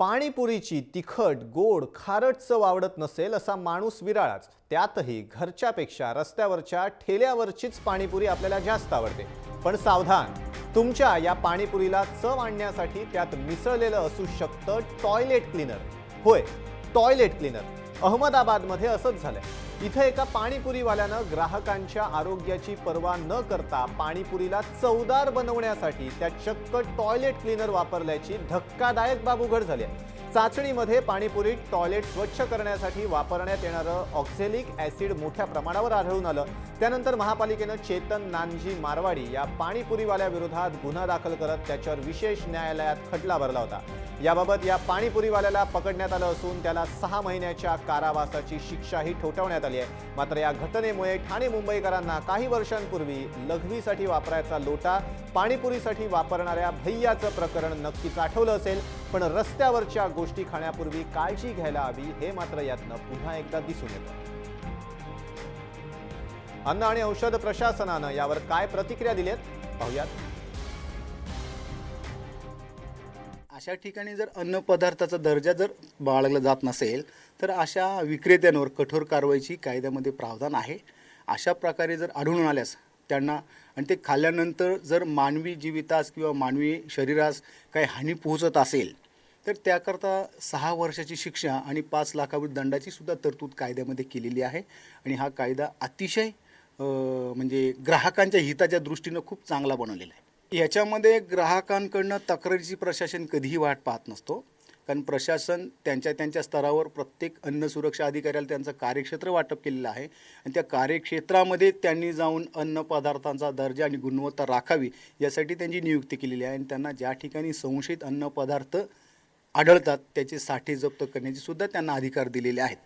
पाणीपुरीची तिखट गोड खारट चव आवडत नसेल असा माणूस विराळाच. त्यातही घरच्यापेक्षा रस्त्यावरच्या ठेल्यावरचीच पाणीपुरी आपल्याला जास्त आवडते. पण सावधान, तुमच्या या पाणीपुरीला चव आणण्यासाठी त्यात मिसळलेलं असू शकतं टॉयलेट क्लीनर. होय, टॉयलेट क्लीनर. अहमदाबादमध्ये असंच झालंय. इथे एका पाणीपुरीवाल्यानं ग्राहकांच्या आरोग्याची पर्वा न करता पाणीपुरीला चवदार बनवण्यासाठी त्यात चक्क टॉयलेट क्लीनर वापरल्याची धक्कादायक बाब उघड झाली आहे. चाचणीमध्ये पाणीपुरीत टॉयलेट स्वच्छ करण्यासाठी वापरण्यात येणारं ऑक्झॅलिक ॲसिड मोठ्या प्रमाणावर आढळून आलं. त्यानंतर महापालिकेनं चेतन नानजी मारवाडी या पाणीपुरीवाल्याविरोधात गुन्हा दाखल करत त्याच्यावर विशेष न्यायालयात खटला भरला होता. याबाबत या पाणीपुरीवाल्याला पकडण्यात आलं असून त्याला 6 महिन्याच्या कारावासाची शिक्षाही ठोठावण्यात आली आहे. मात्र या घटनेमुळे ठाणे मुंबईकरांना काही वर्षांपूर्वी लघवीसाठी वापरायचा लोटा पाणीपुरीसाठी वापरणाऱ्या भैयाचं प्रकरण नक्कीच आठवलं असेल. पण रस्त्यावरच्या गोष्टी खाण्यापूर्वी काळजी घ्यायला हवी हे मात्र यातनं पुन्हा एकदा दिसून येतं. अन्न आणि औषध प्रशासनानं यावर काय प्रतिक्रिया दिलीत पाहूयात. अशा ठिकाणी जर अन्न पदार्थाचा दर्जा जर बाळगला जात नसेल तर अशा विक्रेत्यांवर कठोर कारवाईची कायद्यामध्ये प्रावधान आहे. अशा प्रकारे जर आढळून आल्यास त्यांना आणि ते खाल्ल्यानंतर जर मानवी जीवितास किंवा मानवी शरीरास काही हानी पोहोचत असेल तर त्याकरता 6 वर्षाची शिक्षा आणि 5 लाखावरील दंडाची सुद्धा तरतूद कायद्यामध्ये केलेली आहे. आणि हा कायदा अतिशय म्हणजे ग्राहकांच्या हिताच्या दृष्टीनं खूप चांगला बनवलेला आहे. याच्यामध्ये ग्राहकांकडनं तक्रारीची प्रशासन कधीही वाट पाहत नसतो, कारण प्रशासन त्यांच्या स्तरावर प्रत्येक अन्न सुरक्षा अधिकाऱ्याला त्यांचं कार्यक्षेत्र वाटप केलेलं आहे आणि त्या कार्यक्षेत्रामध्ये त्यांनी जाऊन अन्न पदार्थांचा दर्जा आणि गुणवत्ता राखावी यासाठी त्यांची नियुक्ती केलेली आहे. आणि त्यांना ज्या ठिकाणी संशयित अन्न पदार्थ आढळतात त्याचे साठे जप्त करण्याचे सुद्धा त्यांना अधिकार दिलेले आहेत.